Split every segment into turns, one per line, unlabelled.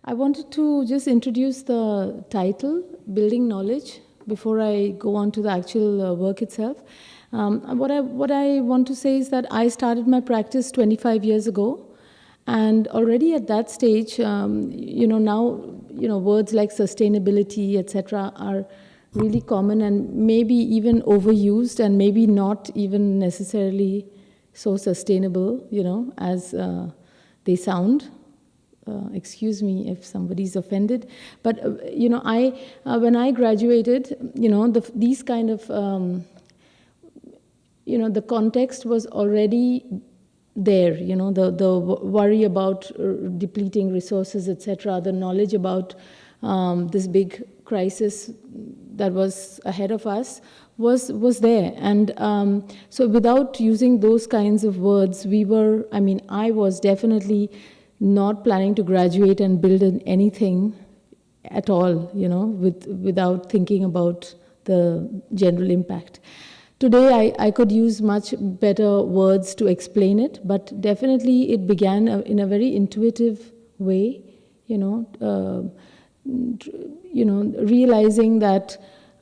I wanted to just introduce the title, Building Knowledge, before I go on to the actual work itself. What I want to say is that I started my practice 25 years ago, and already at that stage, now, words like sustainability, etc., are really common and maybe even overused and maybe not even necessarily so sustainable, as they sound. Excuse me if somebody's offended, but when I graduated, these kind of the context was already there. The worry about depleting resources, etc. The knowledge about this big crisis that was ahead of us was there, and so without using those kinds of words, I was definitely not planning to graduate and build anything at all, without thinking about the general impact. Today, I could use much better words to explain it, but definitely it began in a very intuitive way, realizing that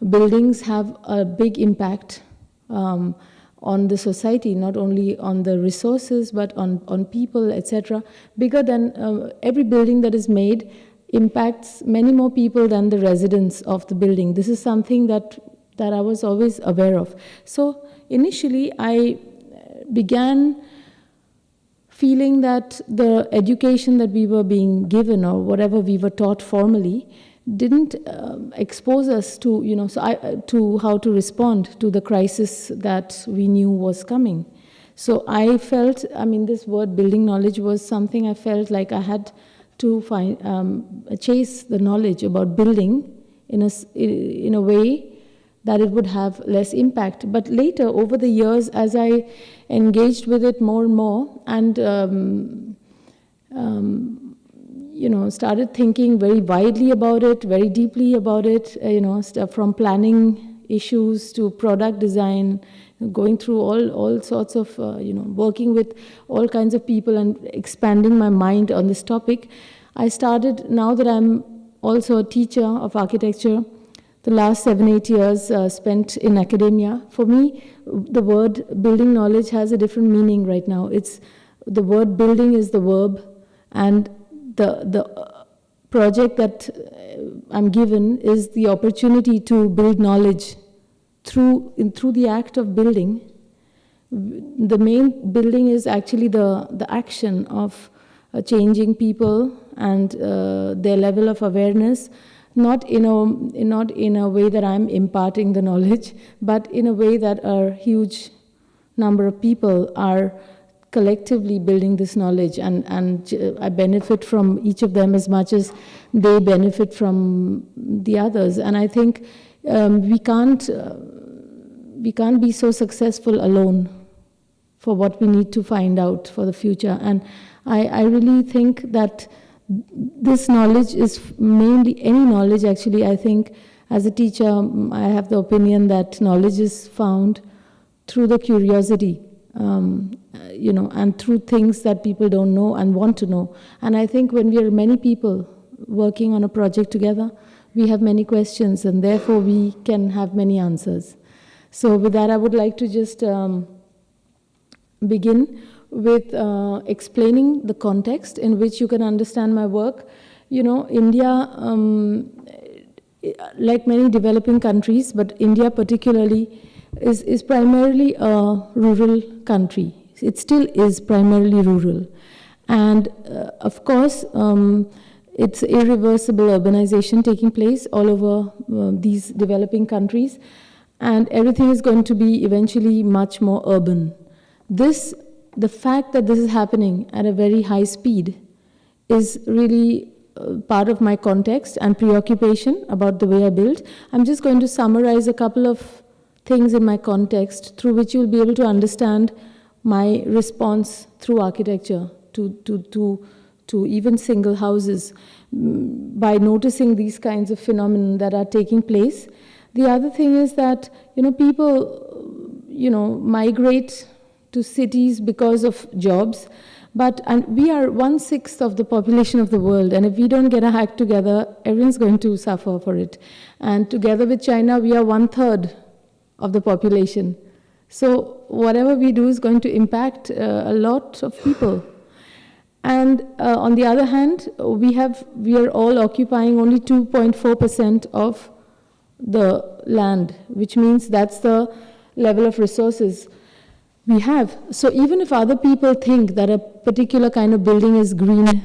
buildings have a big impact on the society, not only on the resources, but on people, etc. Bigger than every building that is made impacts many more people than the residents of the building. This is something that I was always aware of. So initially, I began feeling that the education that we were being given, or whatever we were taught formally, didn't expose us to, to how to respond to the crisis that we knew was coming. So I felt, this word building knowledge was something I felt like I had to chase the knowledge about building in a way that it would have less impact. But later, over the years, as I engaged with it more and more, and started thinking very widely about it, very deeply about it, from planning issues to product design, going through all sorts of, working with all kinds of people and expanding my mind on this topic. I started, now that I'm also a teacher of architecture, the last 7-8 years spent in academia. For me, the word building knowledge has a different meaning right now. The word building is the verb, and the project that I'm given is the opportunity to build knowledge through the act of building. The main building is actually the action of changing people and their level of awareness, not in a way that I'm imparting the knowledge, but in a way that a huge number of people are collectively building this knowledge, and I benefit from each of them as much as they benefit from the others. And I think we can't be so successful alone for what we need to find out for the future. And I really think that this knowledge is mainly, any knowledge actually, I think as a teacher, I have the opinion that knowledge is found through the curiosity, and through things that people don't know and want to know. And I think when we are many people working on a project together, we have many questions, and therefore we can have many answers. So with that, I would like to just begin with explaining the context in which you can understand my work. India, like many developing countries, but India particularly, is primarily a rural country. It still is primarily rural. And of course, it's irreversible urbanization taking place all over these developing countries, and everything is going to be eventually much more urban. The fact that this is happening at a very high speed is really part of my context and preoccupation about the way I build. I'm just going to summarize a couple of things in my context through which you'll be able to understand my response through architecture to even single houses, by noticing these kinds of phenomena that are taking place. The other thing is that, people, migrate to cities because of jobs, And we are 1/6 of the population of the world, and if we don't get our act together, everyone's going to suffer for it. And together with China, we are 1/3 of the population. So whatever we do is going to impact a lot of people. And on the other hand, we are all occupying only 2.4% of the land, which means that's the level of resources we have. So even if other people think that a particular kind of building is green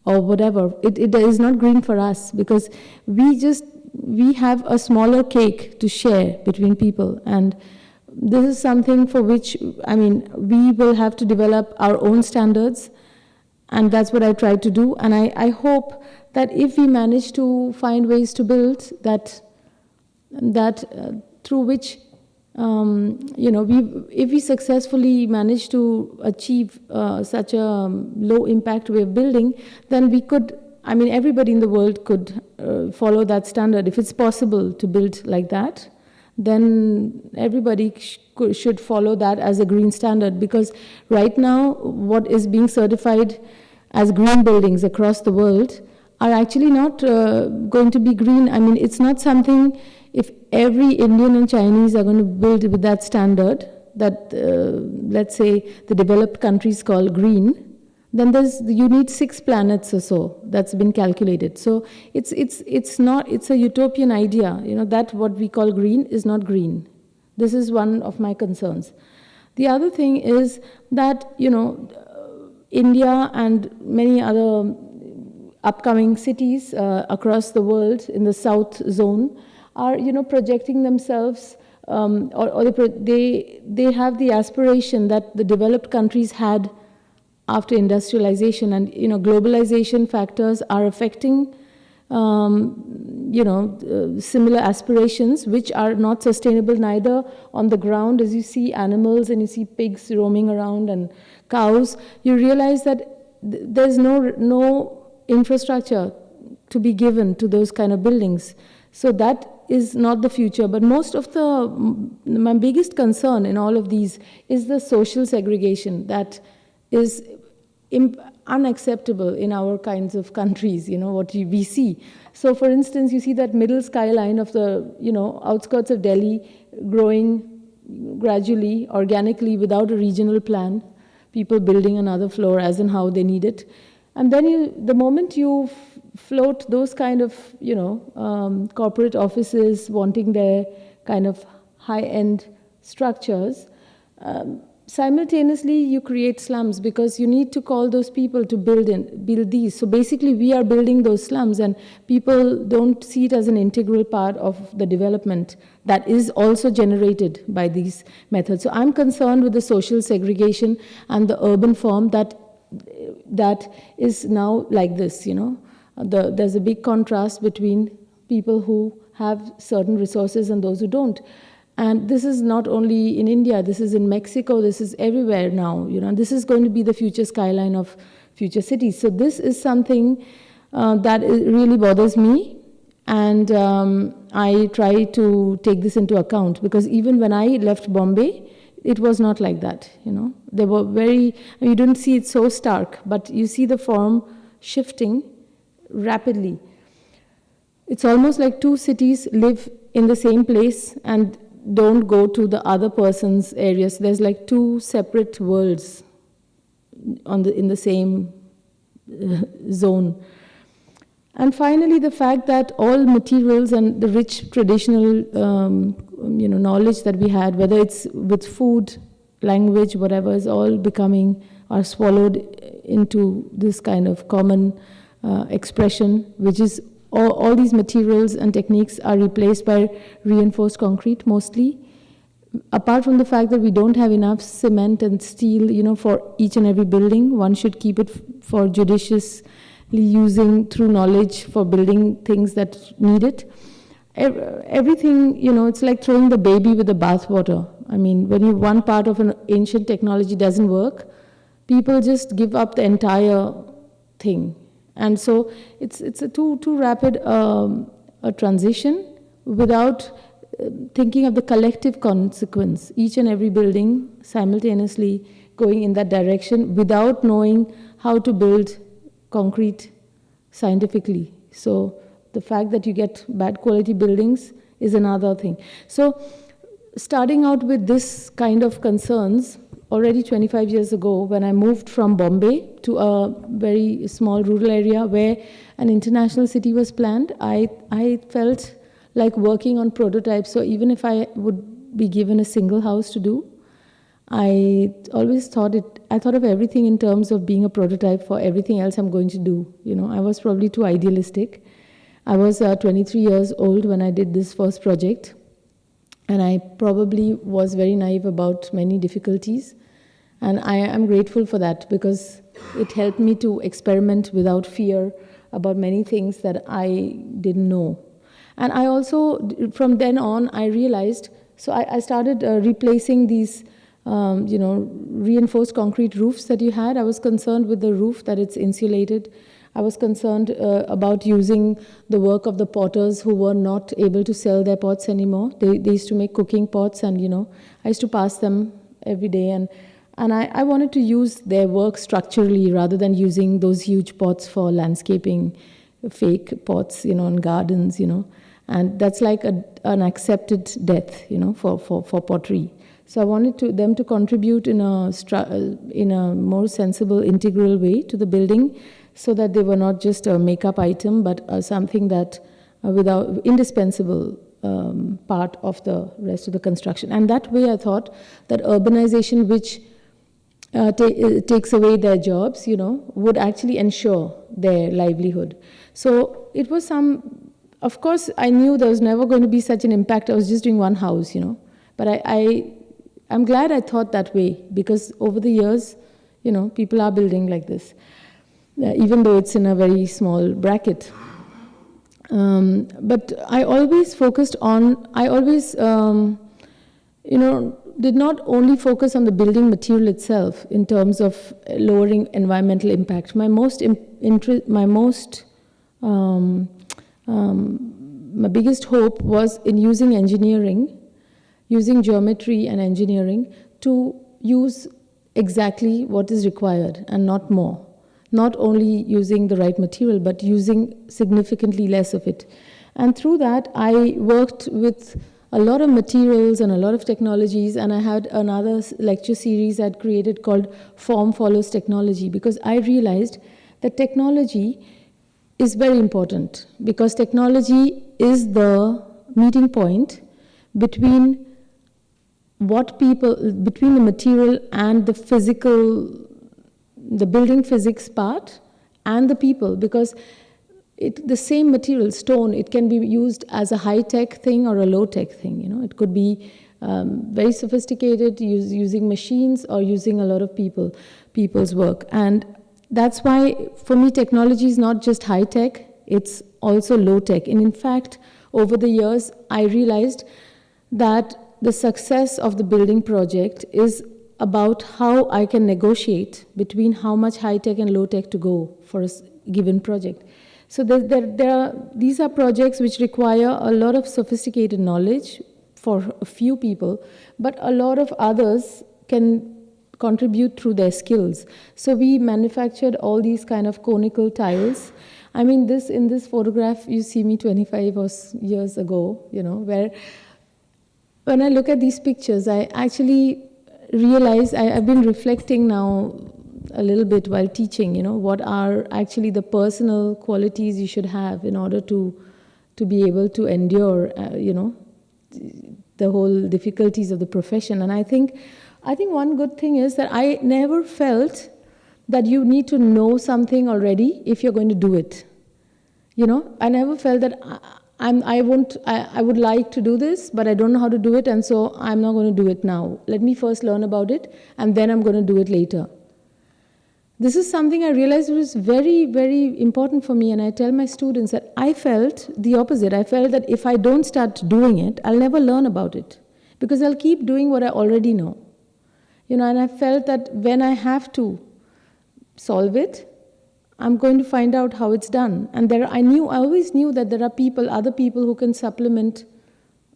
or whatever, it is not green for us, because we have a smaller cake to share between people. And this is something for which, I mean, we will have to develop our own standards, and that's what I try to do. And I hope that if we manage to find ways to build that through which, if we successfully manage to achieve such a low impact way of building, then we could, I mean, everybody in the world could follow that standard. If it's possible to build like that, then everybody should follow that as a green standard. Because right now, what is being certified as green buildings across the world are actually not going to be green. I mean, it's not something, if every Indian and Chinese are going to build with that standard that, let's say, the developed countries call green, then you need 6 planets or so. That's been calculated. So it's a utopian idea. That what we call green is not green. This is one of my concerns. The other thing is that, India and many other upcoming cities across the world in the South Zone are, projecting themselves, or they have the aspiration that the developed countries had after industrialization. And, globalization factors are affecting, similar aspirations, which are not sustainable neither on the ground. As you see animals and you see pigs roaming around and cows, you realize that there's no infrastructure to be given to those kind of buildings. So that is not the future. But my biggest concern in all of these is the social segregation that is unacceptable in our kinds of countries, what we see. So for instance, you see that middle skyline of the, outskirts of Delhi growing gradually, organically, without a regional plan, people building another floor as in how they need it. And then the moment you float those kind of, corporate offices wanting their kind of high-end structures, simultaneously you create slums, because you need to call those people to build these. So basically we are building those slums, and people don't see it as an integral part of the development that is also generated by these methods. So I'm concerned with the social segregation and the urban form that is now like this, There's a big contrast between people who have certain resources and those who don't. And this is not only in India, this is in Mexico, this is everywhere now, This is going to be the future skyline of future cities. So this is something that really bothers me. And I try to take this into account, because even when I left Bombay, it was not like that, They were you don't see it so stark, but you see the form shifting rapidly. It's almost like 2 cities live in the same place and don't go to the other person's areas. There's like 2 separate worlds in the same zone. And finally, the fact that all materials and the rich traditional knowledge that we had, whether it's with food, language, whatever, is all are swallowed into this kind of common expression, which is all these materials and techniques are replaced by reinforced concrete mostly. Apart from the fact that we don't have enough cement and steel, for each and every building, one should keep it for judiciously using through knowledge for building things that need it. Everything, it's like throwing the baby with the bathwater. I mean, when one part of an ancient technology doesn't work, people just give up the entire thing. And so it's a too rapid a transition without thinking of the collective consequence. Each and every building simultaneously going in that direction without knowing how to build concrete scientifically. So the fact that you get bad quality buildings is another thing. So starting out with this kind of concerns, already 25 years ago, when I moved from Bombay to a very small rural area where an international city was planned, I felt like working on prototypes. So even if I would be given a single house to do, I always thought I thought of everything in terms of being a prototype for everything else I'm going to do. I was probably too idealistic. I was 23 years old when I did this first project, and I probably was very naive about many difficulties. And I am grateful for that, because it helped me to experiment without fear about many things that I didn't know. And I also, from then on, I realized, so I started replacing these, reinforced concrete roofs that you had. I was concerned with the roof, that it's insulated. I was concerned about using the work of the potters who were not able to sell their pots anymore. They used to make cooking pots, and, I used to pass them every day. And I wanted to use their work structurally rather than using those huge pots for landscaping, fake pots, in gardens, And that's like an accepted death, for pottery. So I wanted them to contribute in a more sensible, integral way to the building, so that they were not just a makeup item, but something that without indispensable part of the rest of the construction. And that way I thought that urbanization, which takes away their jobs, would actually ensure their livelihood. So it was of course, I knew there was never going to be such an impact. I was just doing one house, But I'm glad I thought that way, because over the years, people are building like this, even though it's in a very small bracket. But I always focused on, did not only focus on the building material itself in terms of lowering environmental impact. My biggest hope was in using engineering, using geometry and engineering to use exactly what is required and not more. Not only using the right material, but using significantly less of it. And through that, I worked with a lot of materials and a lot of technologies, and I had another lecture series I'd created called Form Follows Technology, because I realized that technology is very important, because technology is the meeting point between between the material and the physical, the building physics part, and the people, because the same material, stone, it can be used as a high-tech thing or a low-tech thing. It could be very sophisticated, using machines, or using a lot of people's work. And that's why, for me, technology is not just high-tech, it's also low-tech. And in fact, over the years, I realized that the success of the building project is about how I can negotiate between how much high-tech and low-tech to go for a given project. So these are projects which require a lot of sophisticated knowledge for a few people, but a lot of others can contribute through their skills. So we manufactured all these kind of conical tiles. I mean, in this photograph, you see me 25 years ago, where when I look at these pictures, I actually realize, I've been reflecting now a little bit while teaching, what are actually the personal qualities you should have in order to be able to endure, the whole difficulties of the profession. And I think one good thing is that I never felt that you need to know something already if you're going to do it. I never felt that I would like to do this, but I don't know how to do it, and so I'm not going to do it now. Let me first learn about it, and then I'm going to do it later. This is something I realized was very, very important for me, and I tell my students that I felt the opposite. I felt that if I don't start doing it, I'll never learn about it, because I'll keep doing what I already know. And I felt that when I have to solve it, I'm going to find out how it's done. And I always knew that there are other people who can supplement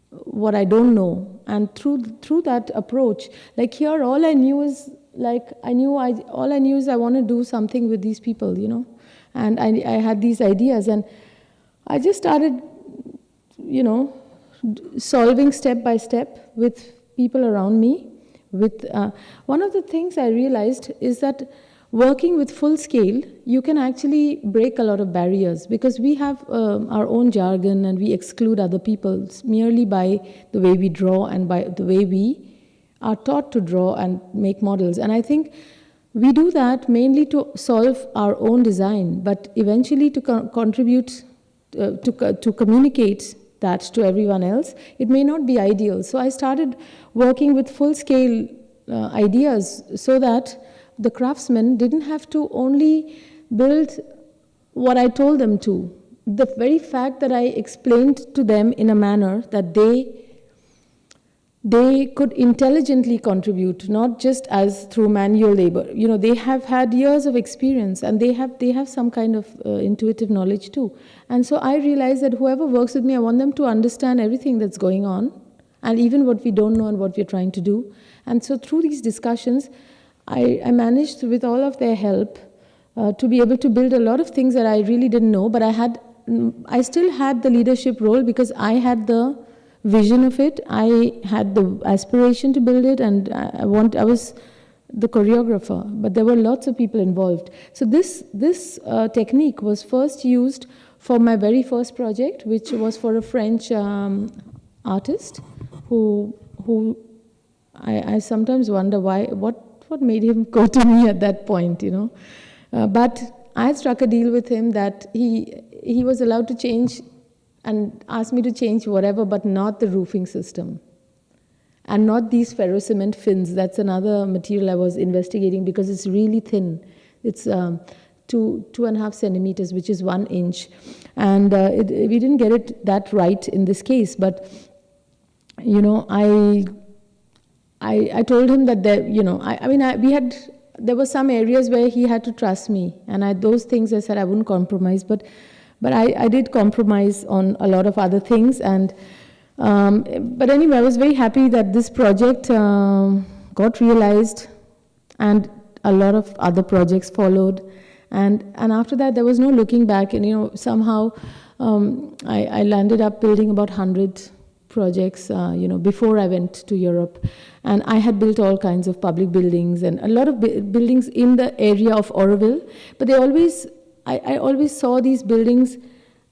what I don't know. And through that approach, like here, all I knew is like all I knew is I want to do something with these people, and I had these ideas, and I just started, solving step by step with people around me. With one of the things I realized is that working with full scale, you can actually break a lot of barriers, because we have our own jargon and we exclude other people merely by the way we draw and by the way we are taught to draw and make models. And I think we do that mainly to solve our own design, but eventually to contribute, to communicate that to everyone else, it may not be ideal. So I started working with full-scale ideas, so that the craftsmen didn't have to only build what I told them to. The very fact that I explained to them in a manner that they could intelligently contribute, not just as through manual labor. They have had years of experience, and they have some kind of intuitive knowledge too. And so I realized that whoever works with me, I want them to understand everything that's going on, and even what we don't know and what we're trying to do. And so through these discussions, I managed, with all of their help, to be able to build a lot of things that I really didn't know, but I still had the leadership role, because I had the vision of it. I had the aspiration to build it, and I was the choreographer, but there were lots of people involved. So this technique was first used for my very first project, which was for a French artist who I sometimes wonder what made him go to me at that point, But I had struck a deal with him that he was allowed to change and asked me to change whatever, but not the roofing system. And not these ferrocement fins. That's another material I was investigating, because it's really thin. It's 2.5 centimeters, which is 1 inch. And we didn't get it that right in this case, but, I told him that there were some areas where he had to trust me, and those things I said I wouldn't compromise, but I did compromise on a lot of other things. And but anyway, I was very happy that this project got realized, and a lot of other projects followed. And after that, there was no looking back. And somehow I landed up building about 100 projects, before I went to Europe. And I had built all kinds of public buildings and a lot of buildings in the area of Auroville. But I always saw these buildings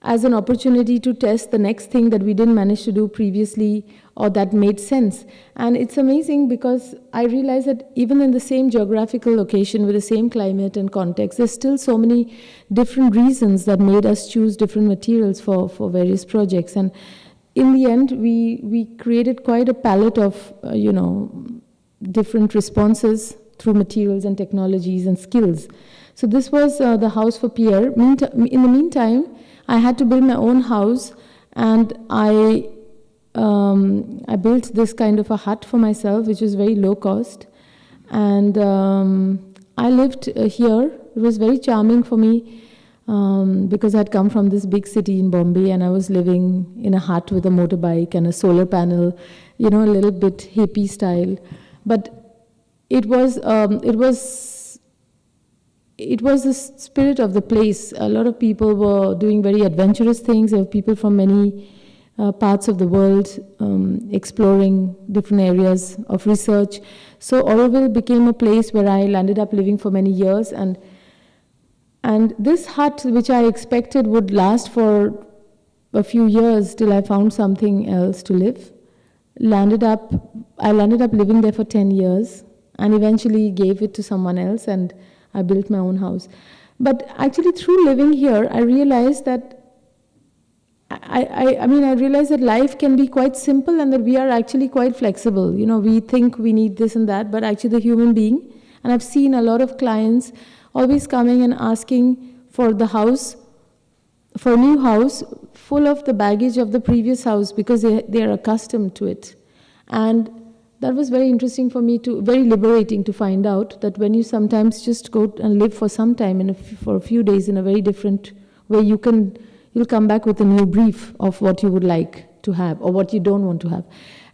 as an opportunity to test the next thing that we didn't manage to do previously, or that made sense. And it's amazing, because I realized that even in the same geographical location with the same climate and context, there's still so many different reasons that made us choose different materials for various projects. And in the end, we created quite a palette of different responses through materials and technologies and skills. So this was the house for Pierre. In the meantime, I had to build my own house, and I built this kind of a hut for myself, which was very low cost. And I lived here. It was very charming for me, because I'd come from this big city in Bombay, and I was living in a hut with a motorbike and a solar panel, a little bit hippie style. But it was the spirit of the place. A lot of people were doing very adventurous things. There were people from many parts of the world exploring different areas of research. So Auroville became a place where I landed up living for many years. And this hut, which I expected would last for a few years till I found something else to live, I landed up living there for 10 years, and eventually gave it to someone else, and I built my own house. But actually, through living here, I realized that I realized that life can be quite simple, and that we are actually quite flexible. We think we need this and that, but actually the human being, and I've seen a lot of clients always coming and asking for the house, for a new house, full of the baggage of the previous house, because they are accustomed to it. And that was very interesting for me, very liberating to find out that when you sometimes just go and live for some time, for a few days in a very different way, you'll come back with a new brief of what you would like to have or what you don't want to have.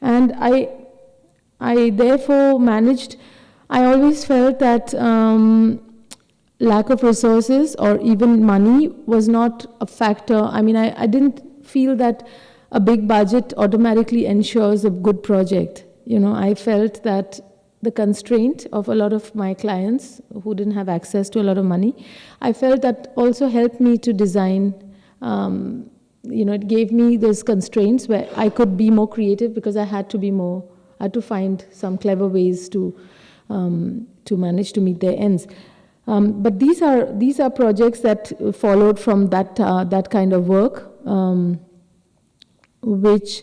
And I therefore managed, I always felt that lack of resources or even money was not a factor. I mean, I didn't feel that a big budget automatically ensures a good project. I felt that the constraint of a lot of my clients who didn't have access to a lot of money, I felt that also helped me to design. It gave me those constraints where I could be more creative because I had to find some clever ways to manage to meet their ends. But these are projects that followed from that kind of work, which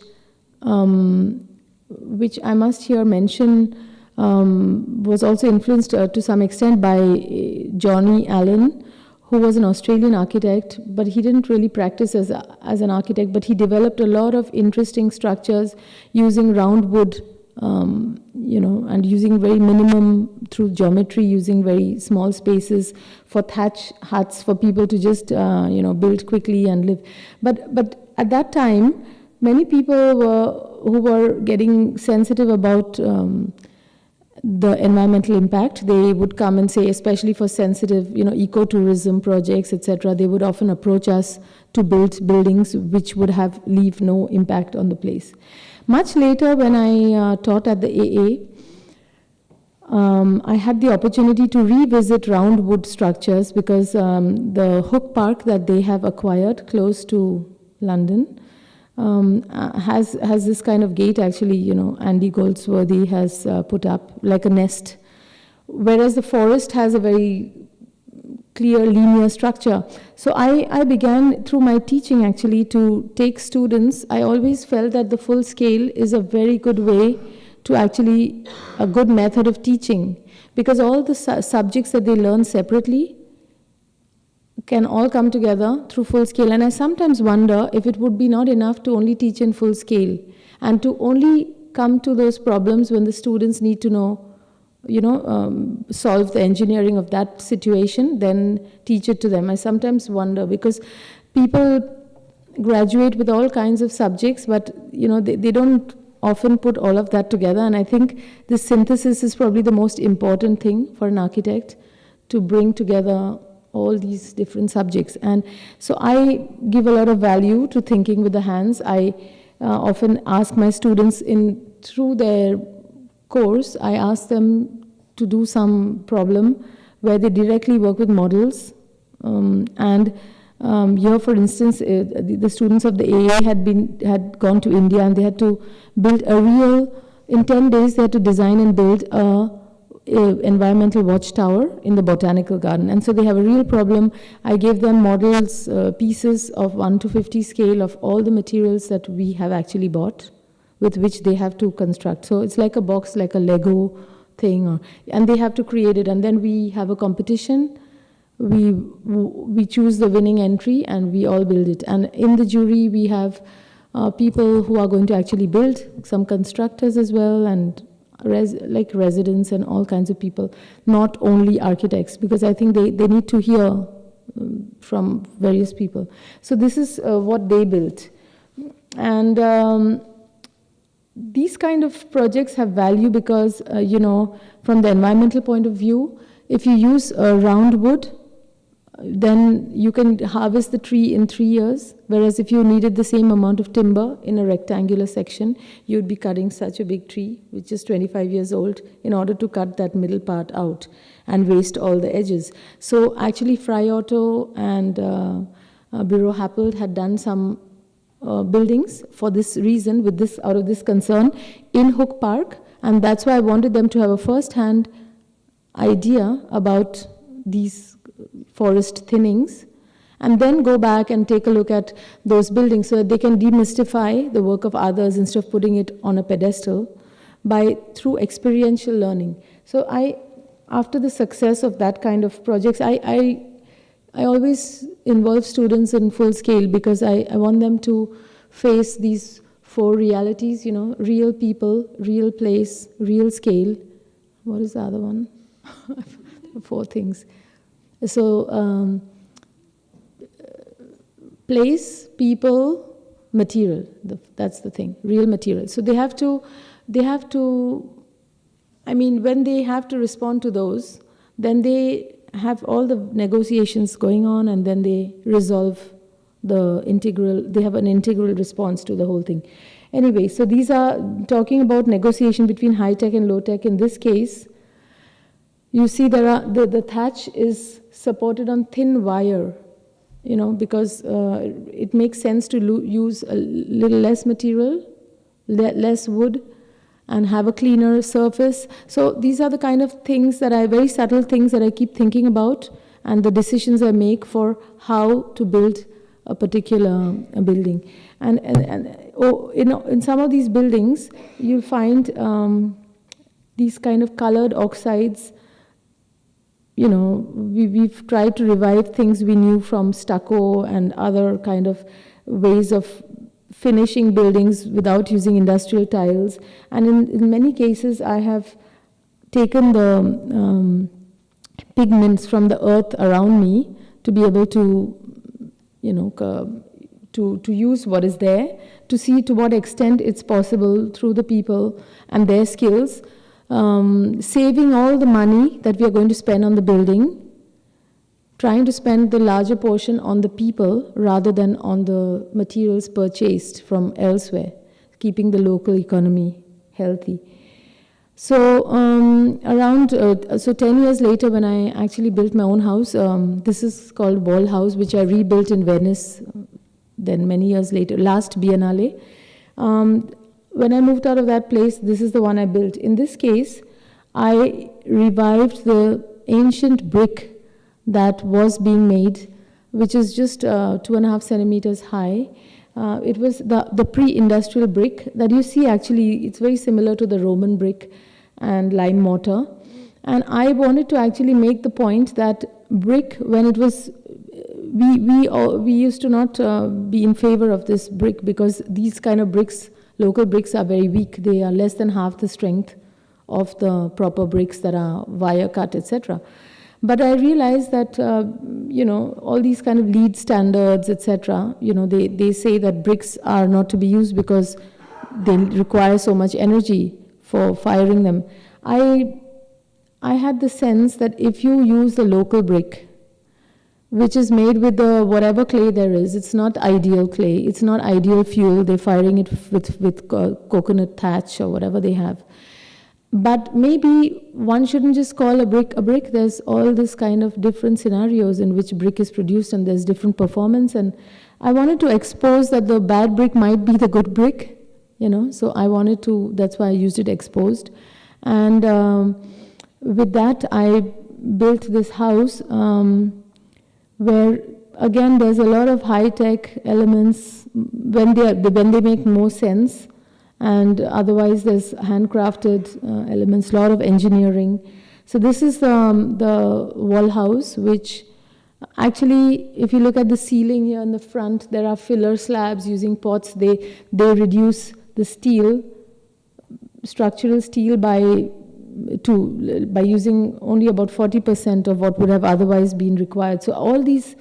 I must here mention was also influenced to some extent by Johnny Allen, who was an Australian architect, but he didn't really practice as an architect, but he developed a lot of interesting structures using round wood, and using very minimum through geometry, using very small spaces for thatch huts for people to just, build quickly and live. But at that time, many people who were getting sensitive about the environmental impact, they would come and say, especially for sensitive, ecotourism projects, etc., they would often approach us to build buildings which would leave no impact on the place. Much later, when I taught at the AA, I had the opportunity to revisit round wood structures because the Hook Park that they have acquired close to London has this kind of gate. Actually, Andy Goldsworthy has put up like a nest, whereas the forest has a very clear linear structure. So I began through my teaching actually to take students. I always felt that the full scale is a very good way to actually a good method of teaching, because all the subjects that they learn separately can all come together through full scale. And I sometimes wonder if it would be not enough to only teach in full scale and to only come to those problems when the students need to know, solve the engineering of that situation, then teach it to them. I sometimes wonder, because people graduate with all kinds of subjects, but they don't often put all of that together. And I think this synthesis is probably the most important thing for an architect, to bring together all these different subjects. And so I give a lot of value to thinking with the hands. I often ask my students through their course, I ask them to do some problem where they directly work with models. Here, for instance, the students of the AA had gone to India, and they had to build in 10 days, they had to design and build a environmental watchtower in the botanical garden. And so they have a real problem. I gave them models, pieces of 1 to 50 scale of all the materials that we have actually bought, with which they have to construct. So it's like a box, like a Lego thing, and they have to create it. And then we have a competition. We choose the winning entry, and we all build it. And in the jury, we have people who are going to actually build, some constructors as well, and residents and all kinds of people, not only architects, because I think they need to hear from various people. So this is what they built. And these kind of projects have value because, from the environmental point of view, if you use round wood, then you can harvest the tree in 3 years, whereas if you needed the same amount of timber in a rectangular section, you'd be cutting such a big tree, which is 25 years old, in order to cut that middle part out and waste all the edges. So actually, Fry Auto and Bureau Happold had done some buildings for this reason, out of this concern, in Hook Park, and that's why I wanted them to have a first-hand idea about these forest thinnings, and then go back and take a look at those buildings so that they can demystify the work of others instead of putting it on a pedestal through experiential learning. So after the success of that kind of projects, I always involve students in full scale, because I want them to face these 4 realities, real people, real place, real scale. What is the other one? 4 things. So place, people, material, that's the thing, real material. So they have to I mean, when they have to respond to those, then they have all the negotiations going on, and then they resolve they have an integral response to the whole thing. Anyway, so these are talking about negotiation between high tech and low tech. In this case, you see the thatch is supported on thin wire, because it makes sense to use a little less material, less wood, and have a cleaner surface. So these are the kind of things very subtle things that I keep thinking about, and the decisions I make for how to build a particular building. And in some of these buildings, you'll find these kind of colored oxides. We've tried to revive things we knew from stucco and other kind of ways of finishing buildings without using industrial tiles. And in many cases, I have taken the pigments from the earth around me to be able to, to use what is there, to see to what extent it's possible through the people and their skills, saving all the money that we are going to spend on the building, trying to spend the larger portion on the people rather than on the materials purchased from elsewhere, keeping the local economy healthy. So 10 years later, when I actually built my own house, this is called Wall House, which I rebuilt in Venice, then many years later, last Biennale. When I moved out of that place, this is the one I built. In this case, I revived the ancient brick that was being made, which is just 2.5 centimeters high. It was the pre-industrial brick that you see. Actually, it's very similar to the Roman brick and lime mortar. And I wanted to actually make the point that brick, when it was, we used to not be in favor of this brick, because these kind of bricks, local bricks, are very weak. They are less than half the strength of the proper bricks that are wire cut, etc. But I realized that, all these kind of LEED standards, etc., they say that bricks are not to be used because they require so much energy for firing them. I had the sense that if you use the local brick, which is made with the whatever clay there is, it's not ideal clay, it's not ideal fuel, they're firing it with coconut thatch or whatever they have. But maybe one shouldn't just call a brick a brick. There's all this kind of different scenarios in which brick is produced, and there's different performance. And I wanted to expose that the bad brick might be the good brick, so I wanted to, that's why I used it exposed. And with that, I built this house where, again, there's a lot of high-tech elements when they make more sense. And otherwise, there's handcrafted elements, a lot of engineering. So this is the wall house, which actually, if you look at the ceiling here in the front, there are filler slabs using pots. They reduce the steel, structural steel, by using only about 40% of what would have otherwise been required. So all these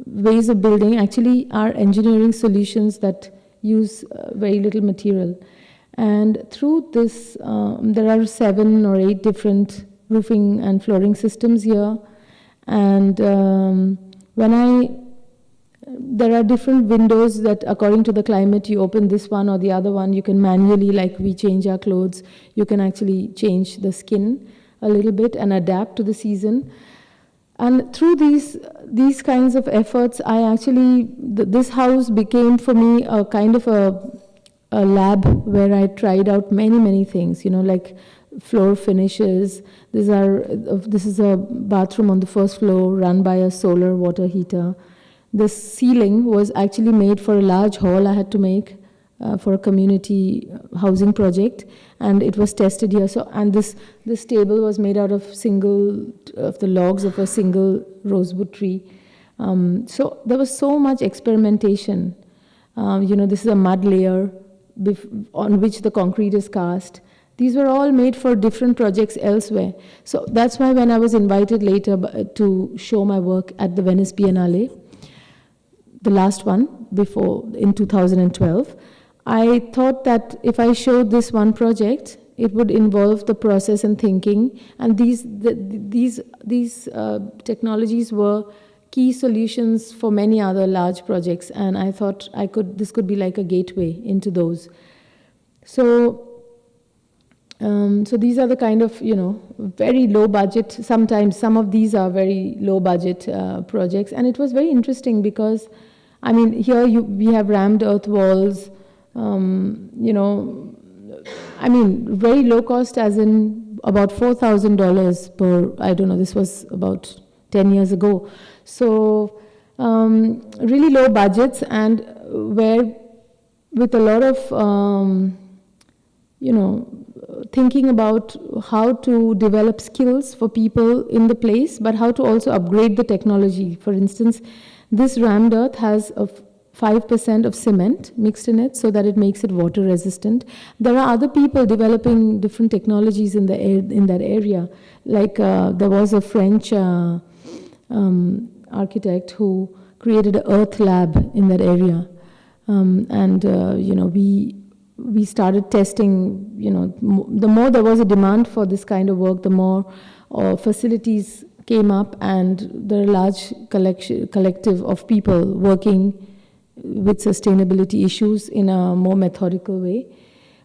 ways of building actually are engineering solutions that use very little material. And through this, there are 7 or 8 different roofing and flooring systems here. And there are different windows that, according to the climate, you open this one or the other one. You can manually, like we change our clothes, you can actually change the skin a little bit and adapt to the season. And through these kinds of efforts, this house became for me a kind of a lab where I tried out many things, like floor finishes. This is a bathroom on the first floor run by a solar water heater. The ceiling was actually made for a large hall I had to make for a community housing project, and it was tested here. So, and this table was made out of the logs of a single rosewood tree. So there was so much experimentation. This is a mud layer on which the concrete is cast. These were all made for different projects elsewhere. So that's why when I was invited later to show my work at the Venice Biennale, the last one in 2012, I thought that if I showed this one project, It would involve the process and thinking, and these technologies were key solutions for many other large projects. And I thought this could be like a gateway into those. So these are the kind of, very low budget. Sometimes some of these are very low budget projects, and it was very interesting because, I mean, here we have rammed earth walls. I mean, very low cost, as in about $4,000 per. I don't know. This was about 10 years ago. So really low budgets, and where with a lot of thinking about how to develop skills for people in the place, but how to also upgrade the technology. For instance, this rammed earth has 5% of cement mixed in it so that it makes it water resistant. There are other people developing different technologies in that area. Like there was a French architect who created an earth lab in that area. We started testing, the more there was a demand for this kind of work, the more facilities came up, and there are a large collective of people working with sustainability issues in a more methodical way.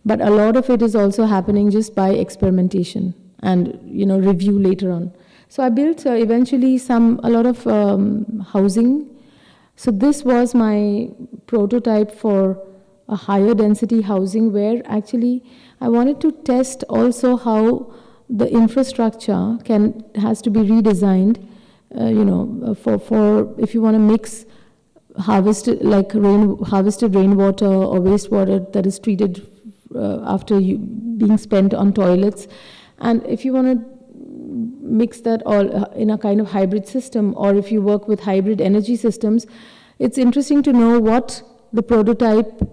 But a lot of it is also happening just by experimentation and, review later on. So I built eventually a lot of housing. So this was my prototype for a higher density housing, where actually I wanted to test also how the infrastructure has to be redesigned, for if you want to mix harvested rainwater or wastewater that is treated after being spent on toilets, and if you want to mix that all in a kind of hybrid system, or if you work with hybrid energy systems, it's interesting to know what the prototype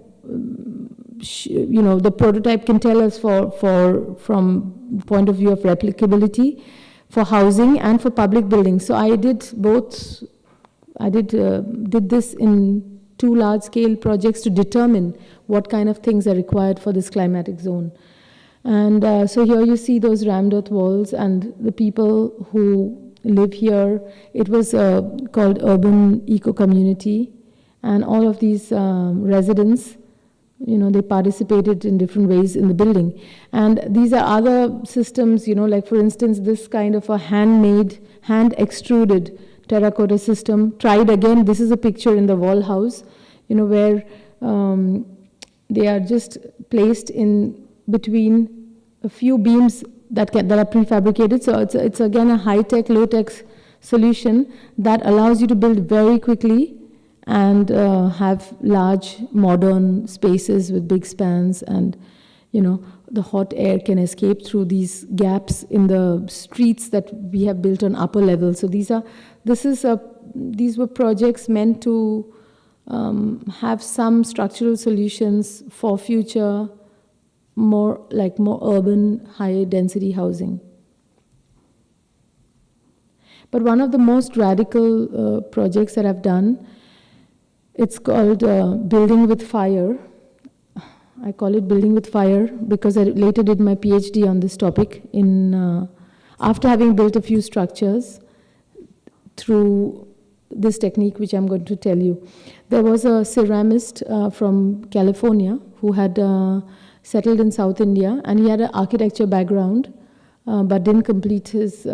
can tell us from point of view of replicability for housing and for public buildings. So I did both. I did this in 2 large-scale projects to determine what kind of things are required for this climatic zone. And so here you see those rammed earth walls and the people who live here. It was called Urban Eco Community, and all of these residents, they participated in different ways in the building. And these are other systems, like for instance, this kind of a hand-extruded terracotta system. Tried again, this is a picture in the wall house, where they are just placed in between a few beams that are prefabricated. So it's again a high-tech, low-tech solution that allows you to build very quickly and have large modern spaces with big spans, and the hot air can escape through these gaps in the streets that we have built on upper level. So these were projects meant to have some structural solutions for future more urban high density housing. But one of the most radical projects that I've done, it's called Building with Fire. I call it Building with Fire because I later did my PhD on this topic after having built a few structures through this technique, which I'm going to tell you. There was a ceramist from California who had settled in South India, and he had an architecture background, but didn't complete his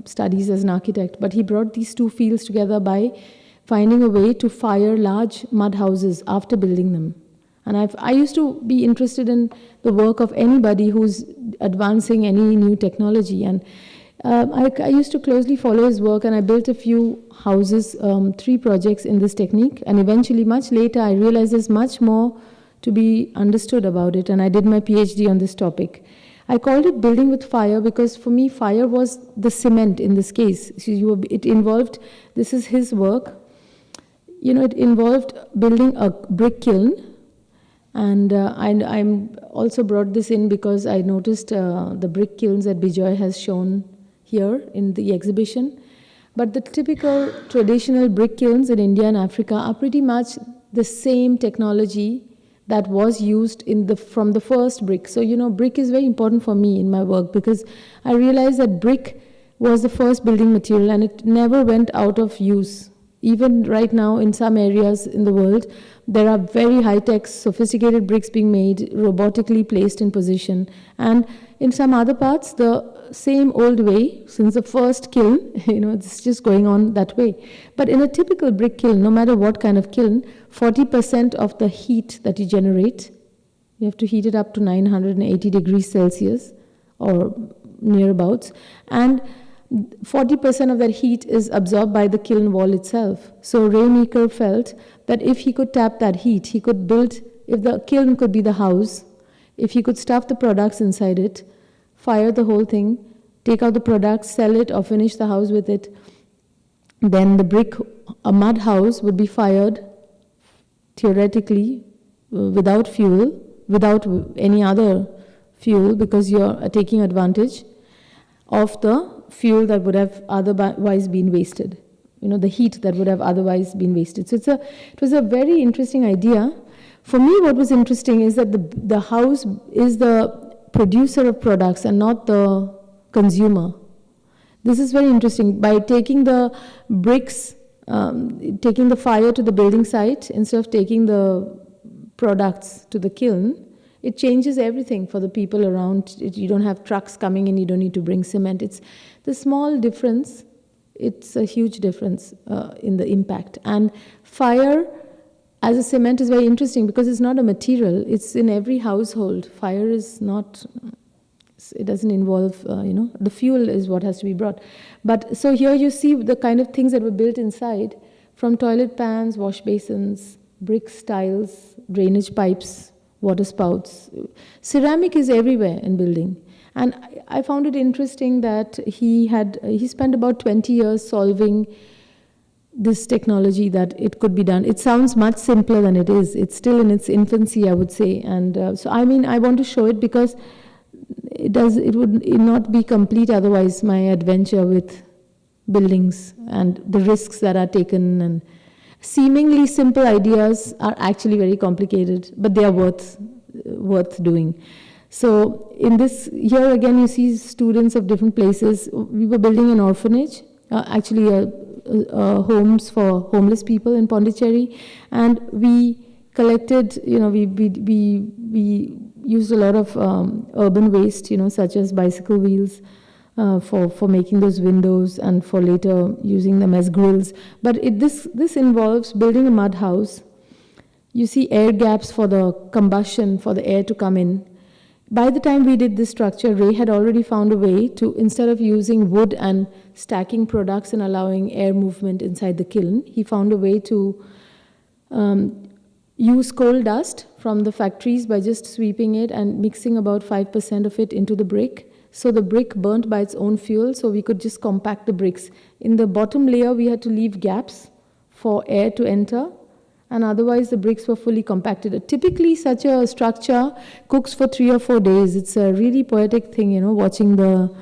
studies as an architect. But he brought these two fields together by finding a way to fire large mud houses after building them. And I used to be interested in the work of anybody who's advancing any new technology. And I used to closely follow his work, and I built a few houses, 3 projects in this technique. And eventually, much later, I realized there's much more to be understood about it, and I did my PhD on this topic. I called it Building with Fire because for me, fire was the cement in this case. It involved, this is his work, it involved building a brick kiln. And I'm also brought this in because I noticed the brick kilns that Bijoy has shown here in the exhibition. But the typical traditional brick kilns in India and Africa are pretty much the same technology that was used from the first brick. So, brick is very important for me in my work, because I realized that brick was the first building material and it never went out of use. Even right now, in some areas in the world, there are very high-tech, sophisticated bricks being made, robotically placed in position. And in some other parts, the same old way, since the first kiln, it's just going on that way. But in a typical brick kiln, no matter what kind of kiln, 40% of the heat that you generate, you have to heat it up to 980 degrees Celsius or nearabouts, and 40% of that heat is absorbed by the kiln wall itself. So Ray Meeker felt that if he could tap that heat, he could build, if the kiln could be the house, if he could stuff the products inside it, fire the whole thing, take out the products, sell it, or finish the house with it, then the brick, a mud house, would be fired theoretically without fuel, without any other fuel, because you're taking advantage of the fuel that would have otherwise been wasted, the heat that would have otherwise been wasted. So it was a very interesting idea. For me, what was interesting is that the house is the producer of products and not the consumer. This is very interesting. By taking the bricks, taking the fire to the building site, instead of taking the products to the kiln, it changes everything for the people around. You don't have trucks coming in, you don't need to bring cement. It's the small difference, it's a huge difference in the impact. And fire as a cement is very interesting because it's not a material, it's in every household. Fire is not, it doesn't involve, the fuel is what has to be brought. But so here you see the kind of things that were built inside, from toilet pans, wash basins, bricks, tiles, drainage pipes, water spouts. Ceramic is everywhere in building. And I found it interesting that he spent about 20 years solving this technology, that it could be done. It sounds much simpler than it is. It's still in its infancy, I would say. And I want to show it because it would not be complete otherwise, my adventure with buildings and the risks that are taken. And seemingly simple ideas are actually very complicated, but they are worth doing. So in this, here again you see students of different places. We were building an orphanage, homes for homeless people in Pondicherry, and we collected, we used a lot of urban waste, such as bicycle wheels, for making those windows and for later using them as grills. But this involves building a mud house. You see air gaps for the combustion, for the air to come in. By the time we did this structure, Ray had already found a way to, instead of using wood and stacking products and allowing air movement inside the kiln, he found a way to use coal dust from the factories by just sweeping it and mixing about 5% of it into the brick. So the brick burnt by its own fuel, so we could just compact the bricks. In the bottom layer, we had to leave gaps for air to enter, and otherwise the bricks were fully compacted. Typically, such a structure cooks for 3 or 4 days. It's a really poetic thing, watching the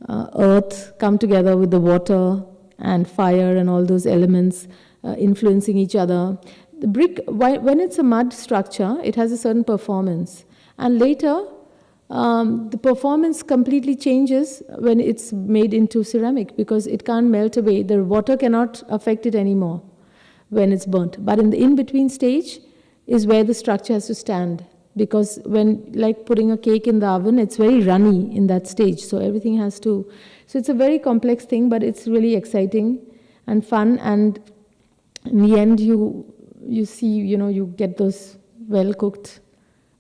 earth come together with the water and fire and all those elements influencing each other. The brick, when it's a mud structure, it has a certain performance. And later, the performance completely changes when it's made into ceramic because it can't melt away. The water cannot affect it anymore when it's burnt. But in the in-between stage is where the structure has to stand, because when, like putting a cake in the oven, it's very runny in that stage, so everything has to, so it's a very complex thing, but it's really exciting and fun, and in the end you see, you get those well-cooked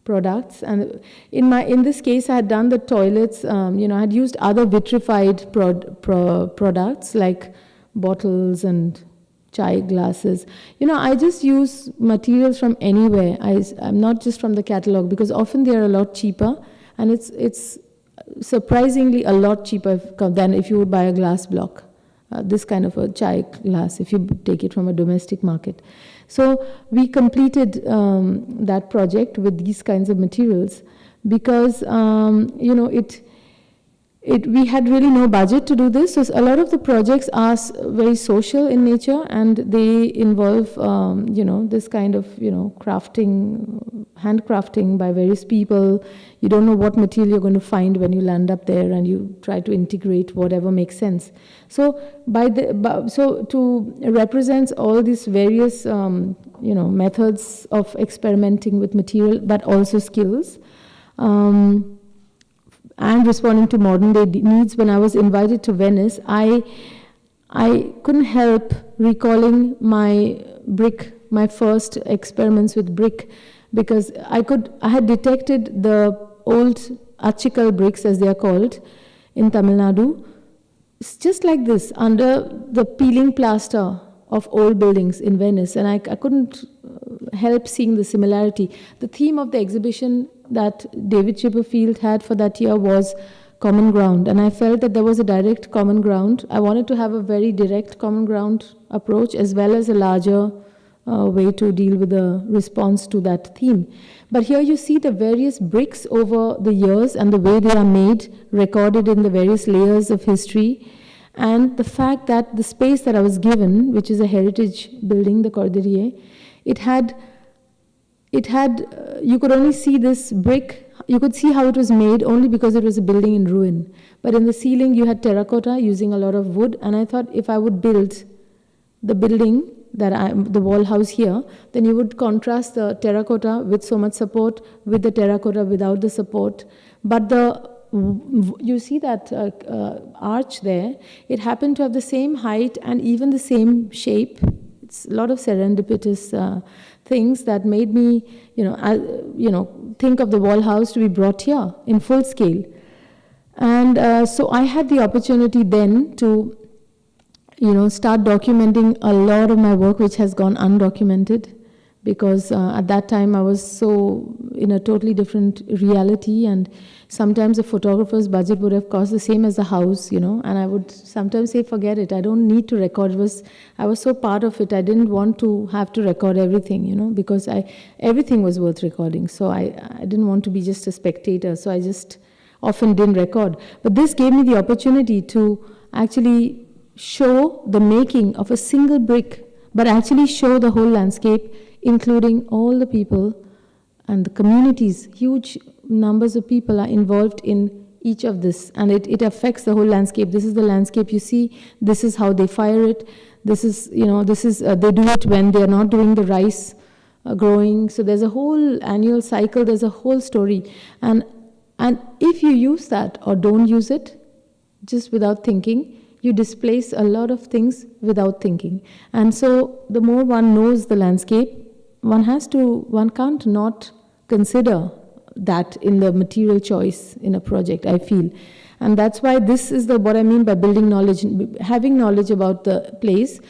products. And in this case, I had done the toilets, I had used other vitrified products like bottles and chai glasses. I just use materials from anywhere. I'm not just from the catalog, because often they are a lot cheaper, and it's surprisingly a lot cheaper than if you would buy a glass block. This kind of a chai glass, if you take it from a domestic market. So we completed that project with these kinds of materials because, we had really no budget to do this. So a lot of the projects are very social in nature, and they involve, this kind of, crafting handcrafting by various people. You don't know what material you're going to find when you land up there, and you try to integrate whatever makes sense. So so to represent all these various methods of experimenting with material, but also skills, and responding to modern day needs. When I was invited to Venice, I couldn't help recalling my first experiments with brick, because I had detected the old Achikal bricks, as they are called, in Tamil Nadu. It's just like this, under the peeling plaster of old buildings in Venice, and I couldn't help seeing the similarity. The theme of the exhibition that David Chipperfield had for that year was common ground, and I felt that there was a direct common ground. I wanted to have a very direct common ground approach, as well as a larger way to deal with the response to that theme. But here you see the various bricks over the years and the way they are made, recorded in the various layers of history, and the fact that the space that I was given, which is a heritage building, the Cordelier, it had you could only see this brick, you could see how it was made only because it was a building in ruin. But in the ceiling you had terracotta using a lot of wood, and I thought if I would build the building, the wall house here, then you would contrast the terracotta with so much support with the terracotta without the support. But you see that arch there, it happened to have the same height and even the same shape. It's a lot of serendipitous things that made me, think of the wall house to be brought here in full scale. And so I had the opportunity then to start documenting a lot of my work which has gone undocumented, because at that time I was so in a totally different reality, and sometimes a photographer's budget would have cost the same as a house, and I would sometimes say, forget it, I don't need to record. I was so part of it, I didn't want to have to record everything, because everything was worth recording. So I didn't want to be just a spectator, so I just often didn't record. But this gave me the opportunity to actually show the making of a single brick, but actually show the whole landscape, including all the people and the communities. Huge numbers of people are involved in each of this, and it affects the whole landscape. This is the landscape you see. This is how they fire it. This is, they do it when they're not doing the rice growing. So there's a whole annual cycle. There's a whole story. And if you use that or don't use it, just without thinking, you displace a lot of things without thinking. And so the more one knows the landscape, one can't not consider that in the material choice in a project, I feel. And that's why this is what I mean by building knowledge. Having knowledge about the place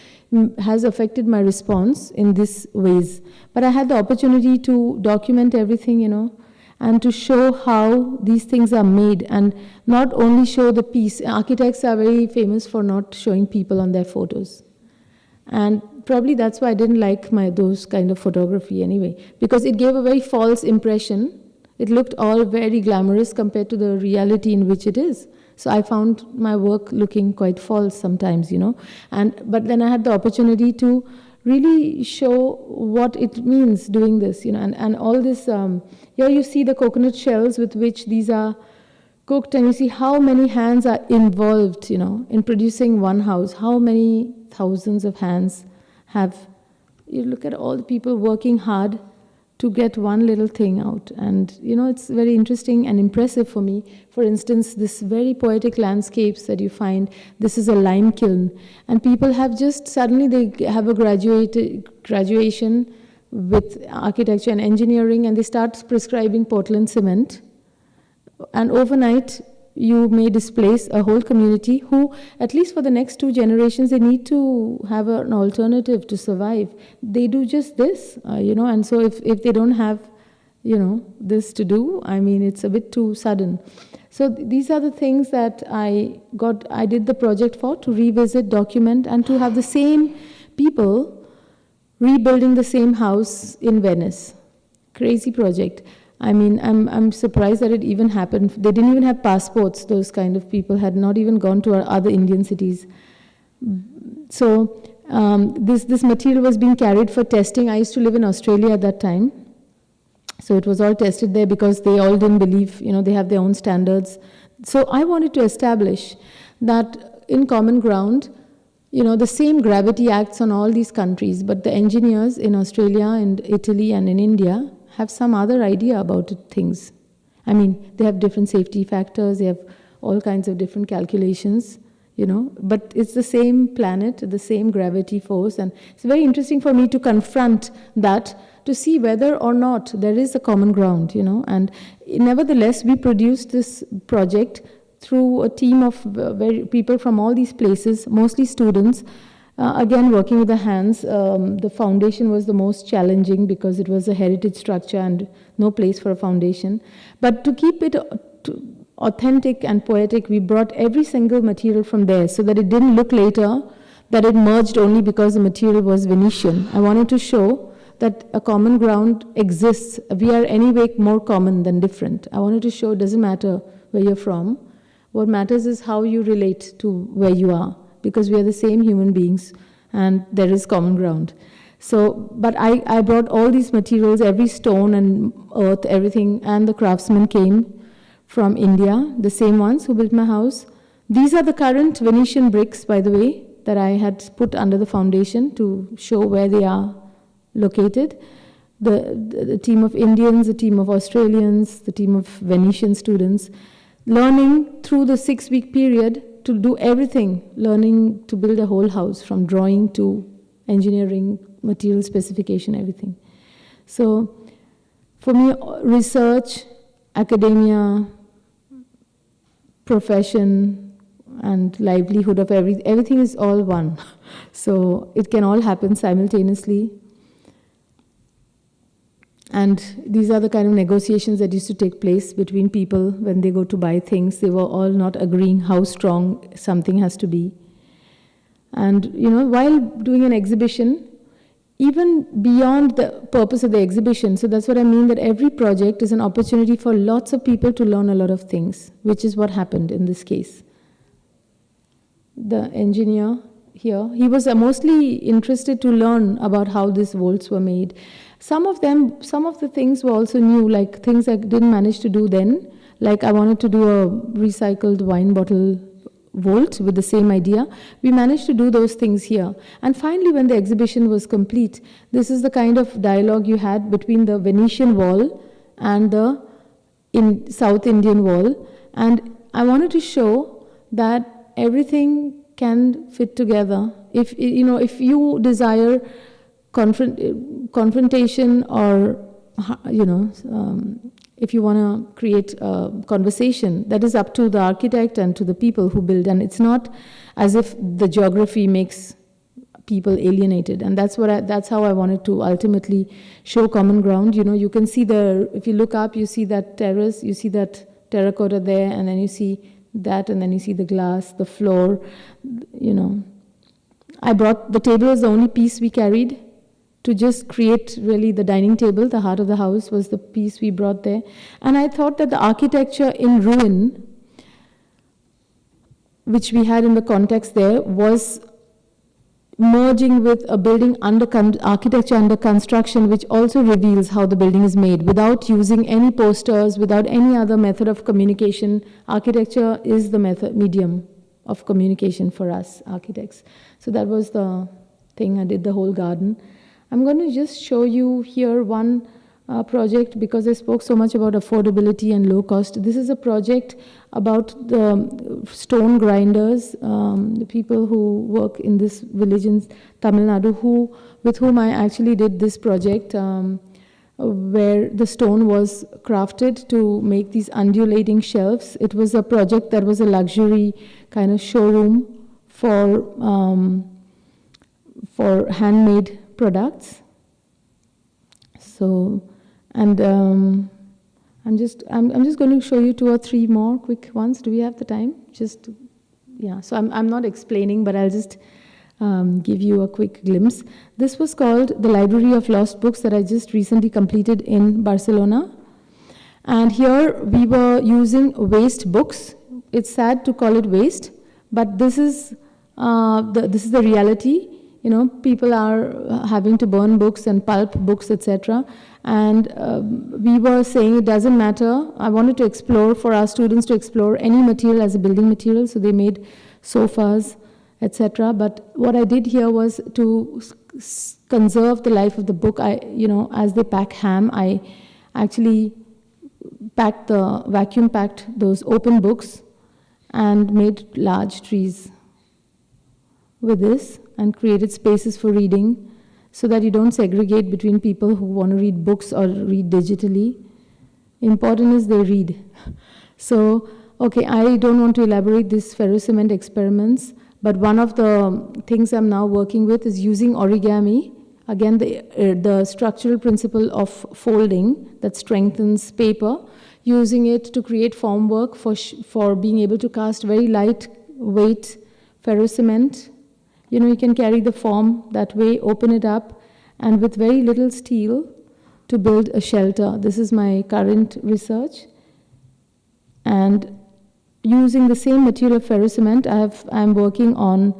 has affected my response in these ways. But I had the opportunity to document everything, and to show how these things are made, and not only show the piece. Architects are very famous for not showing people on their photos. And probably that's why I didn't like those kind of photography anyway, because it gave a very false impression. It looked all very glamorous compared to the reality in which it is. So I found my work looking quite false sometimes, But then I had the opportunity to really show what it means doing this, and all this. Here you see the coconut shells with which these are cooked, and you see how many hands are involved, in producing one house. How many thousands of hands you look at all the people working hard to get one little thing out. And, it's very interesting and impressive for me. For instance, this very poetic landscapes that you find, this is a lime kiln. And people have suddenly they have a graduation with architecture and engineering, and they start prescribing Portland cement. And overnight, you may displace a whole community who, at least for the next 2 generations, they need to have an alternative to survive. They do just this, and so if they don't have, this to do, it's a bit too sudden. So these are the things that I did the project for, to revisit, document, and to have the same people rebuilding the same house in Venice. Crazy project. I'm surprised that it even happened. They didn't even have passports. Those kind of people had not even gone to our other Indian cities. So this material was being carried for testing. I used to live in Australia at that time. So it was all tested there because they all didn't believe, they have their own standards. So I wanted to establish that in common ground, the same gravity acts on all these countries, but the engineers in Australia and Italy and in India have some other idea about things. I mean, they have different safety factors, they have all kinds of different calculations, but it's the same planet, the same gravity force, and it's very interesting for me to confront that, to see whether or not there is a common ground, and nevertheless, we produced this project through a team of people from all these places, mostly students, again working with the hands. The foundation was the most challenging because it was a heritage structure and no place for a foundation. But to keep it authentic and poetic, we brought every single material from there so that it didn't look later that it merged only because the material was Venetian. I wanted to show that a common ground exists. We are anyway more common than different. I wanted to show it doesn't matter where you're from. What matters is how you relate to where you are, because we are the same human beings and there is common ground. So, but I brought all these materials, every stone and earth, everything, and the craftsmen came from India, the same ones who built my house. These are the current Venetian bricks, by the way, that I had put under the foundation to show where they are located. The team of Indians, the team of Australians, the team of Venetian students, learning through the 6-week period to do everything, learning to build a whole house from drawing to engineering, material specification, everything. So for me, research, academia, profession, and livelihood of everything is all one. So it can all happen simultaneously. And these are the kind of negotiations that used to take place between people when they go to buy things. They were all not agreeing how strong something has to be. And, while doing an exhibition, even beyond the purpose of the exhibition, so that's what I mean, that every project is an opportunity for lots of people to learn a lot of things, which is what happened in this case. The engineer here, he was mostly interested to learn about how these volts were made. Some of the things were also new, like things I didn't manage to do then. Like I wanted to do a recycled wine bottle volt with the same idea. We managed to do those things here. And finally, when the exhibition was complete, this is the kind of dialogue you had between the Venetian wall and the South Indian wall. And I wanted to show that everything can fit together. If you desire confrontation, or if you want to create a conversation, that is up to the architect and to the people who build. And it's not as if the geography makes people alienated. And that's how I wanted to ultimately show common ground. You can see if you look up, you see that terrace, you see that terracotta there, and then you see that, and then you see the glass, the floor. I brought the table as the only piece we carried to just create really the dining table. The heart of the house was the piece we brought there. And I thought that the architecture in ruin, which we had in the context there, was merging with a building architecture under construction, which also reveals how the building is made without using any posters, without any other method of communication. Architecture is the medium of communication for us architects. So that was the thing. I did the whole garden. I'm going to just show you here one project because I spoke so much about affordability and low cost. This is a project about the stone grinders, the people who work in this village in Tamil Nadu, with whom I actually did this project, where the stone was crafted to make these undulating shelves. It was a project that was a luxury kind of showroom for handmade products. So, and I'm just going to show you 2 or 3 more quick ones. Do we have the time? So I'm not explaining, but I'll just give you a quick glimpse. This was called the Library of Lost Books that I just recently completed in Barcelona. And here we were using waste books. It's sad to call it waste, but this is the reality. people are having to burn books and pulp books, etc. And we were saying it doesn't matter. I wanted to explore, for our students to explore any material as a building material, so they made sofas, etc. But what I did here was to conserve the life of the book. As they pack ham, I actually vacuum packed those open books and made large trees with this and created spaces for reading so that you don't segregate between people who want to read books or read digitally. Important is they read. So, okay, I don't want to elaborate these ferrocement experiments, but one of the things I'm now working with is using origami. Again, the structural principle of folding that strengthens paper, using it to create formwork for being able to cast very lightweight ferrocement. You can carry the form that way, open it up, and with very little steel to build a shelter. This is my current research. And using the same material of ferrocement, I'm working on,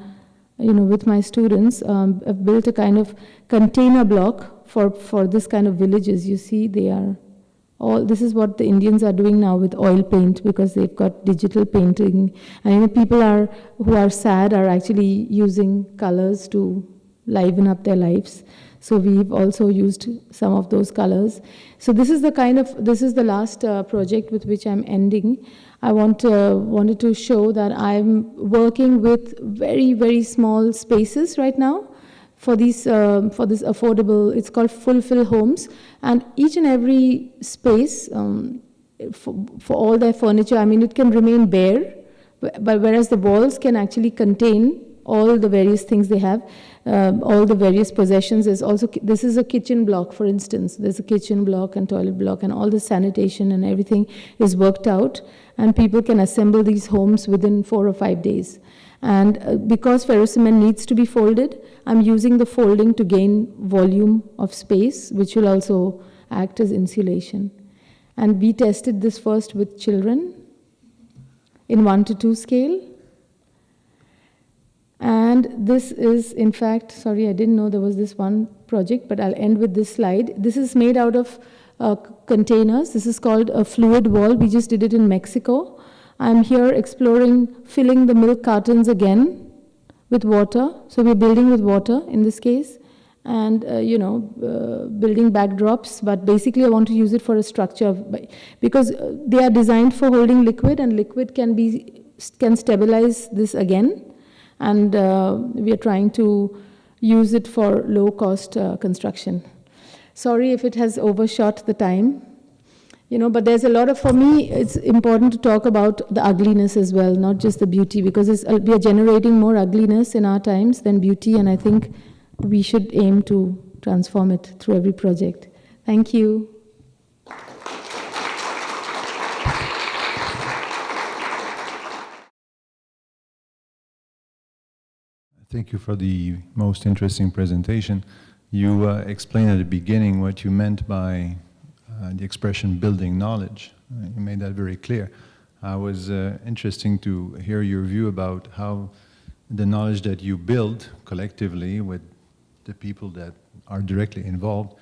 with my students, I've built a kind of container block for this kind of villages. You see, this is what the Indians are doing now with oil paint, because they've got digital painting. And people who are sad are actually using colors to liven up their lives. So we've also used some of those colors. So this is the last project with which I'm ending. I wanted to show that I'm working with very, very small spaces right now for this affordable, it's called Fulfill Homes. And each and every space, for all their furniture, it can remain bare, but whereas the walls can actually contain all the various things they have, all the various possessions. This is a kitchen block, for instance. There's a kitchen block and toilet block, and all the sanitation and everything is worked out, and people can assemble these homes within 4 or 5 days. And because ferrocement needs to be folded, I'm using the folding to gain volume of space, which will also act as insulation. And we tested this first with children in 1:2 scale. And this is, in fact, sorry, I didn't know there was this one project, but I'll end with this slide. This is made out of containers. This is called a fluid wall. We just did it in Mexico. I'm here exploring filling the milk cartons again with water. So we're building with water in this case, and building backdrops. But basically, I want to use it for a structure because they are designed for holding liquid, and liquid can stabilize this again. And we are trying to use it for low-cost construction. Sorry if it has overshot the time. But there's a lot of, for me, it's important to talk about the ugliness as well, not just the beauty, because we are generating more ugliness in our times than beauty, and I think we should aim to transform it through every project. Thank you.
Thank you for the most interesting presentation. You explained at the beginning what you meant by the expression building knowledge. You made that very clear. It was interesting to hear your view about how the knowledge that you build collectively with the people that are directly involved,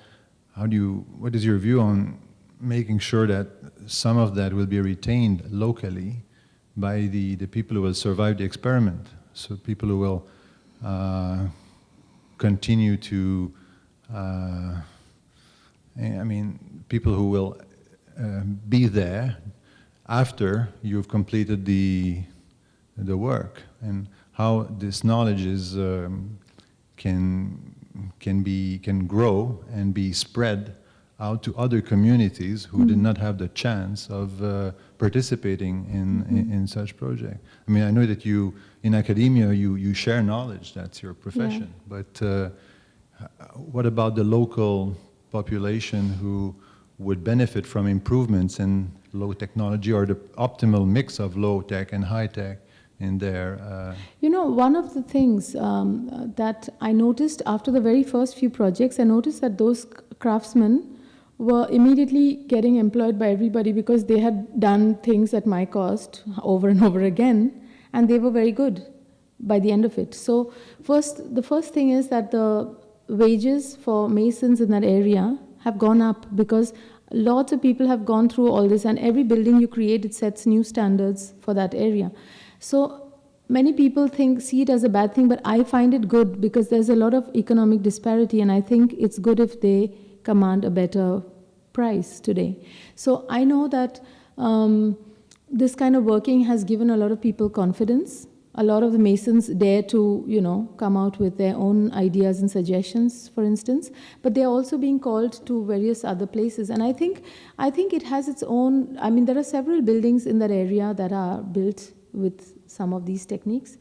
what is your view on making sure that some of that will be retained locally by the people who will survive the experiment? So people who will continue to people who will be there after you've completed the work, and how this knowledge is can grow and be spread out to other communities who did not have the chance of participating in such project. I know that you in academia you share knowledge, that's your profession, but what about the local population who would benefit from improvements in low technology, or the optimal mix of low tech and high tech in their...
One of the things that I noticed after the very first few projects, I noticed that those craftsmen were immediately getting employed by everybody because they had done things at my cost over and over again, and they were very good. by the end of it. So the first thing is that the wages for masons in that area have gone up because lots of people have gone through all this, and every building you create, it sets new standards for that area. So many people see it as a bad thing, but I find it good because there's a lot of economic disparity, and I think it's good if they command a better price today. So I know that this kind of working has given a lot of people confidence. A lot of the masons dare to, come out with their own ideas and suggestions, for instance, but they're also being called to various other places. And I think it has its own, there are several buildings in that area that are built with some of these techniques.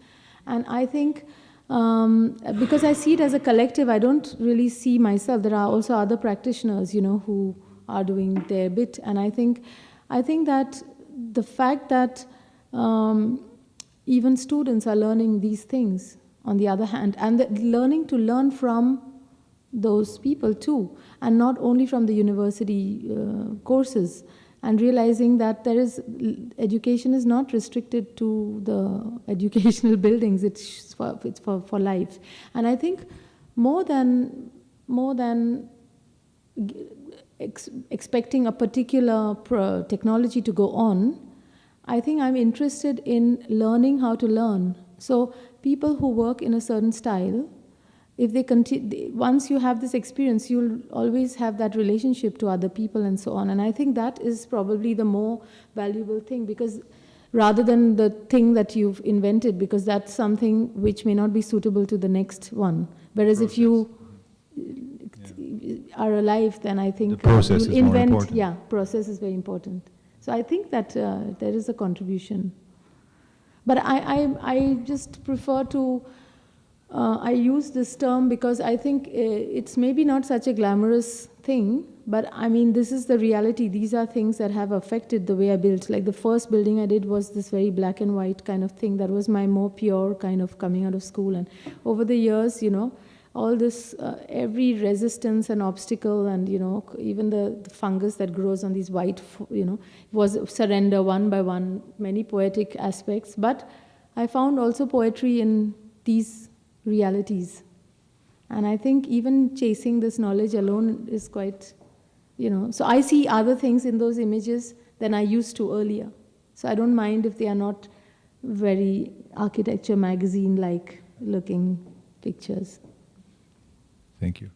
And I think, because I see it as a collective, I don't really see myself. There are also other practitioners, who are doing their bit. And I think that the fact that even students are learning these things, on the other hand, and learning to learn from those people too, and not only from the university courses, and realizing that education is not restricted to the educational buildings, it's for life. And I think more than expecting a particular technology to go on, I think I'm interested in learning how to learn. So people who work in a certain style, if they continue, once you have this experience, you'll always have that relationship to other people and so on. And I think that is probably the more valuable thing, because rather than the thing that you've invented, because that's something which may not be suitable to the next one. Whereas process. If you are alive, then I think
the process
you'll
is
invent.
More important.
Yeah, process is very important. So I think that there is a contribution. But I just prefer to, I use this term because I think it's maybe not such a glamorous thing, but this is the reality. These are things that have affected the way I built. Like the first building I did was this very black and white kind of thing. That was my more pure kind of coming out of school. And over the years, all this, every resistance and obstacle and, even the fungus that grows on these white, was surrender one by one, many poetic aspects. But I found also poetry in these realities. And I think even chasing this knowledge alone is quite, so I see other things in those images than I used to earlier. So I don't mind if they are not very architecture magazine-like looking pictures.
Thank you.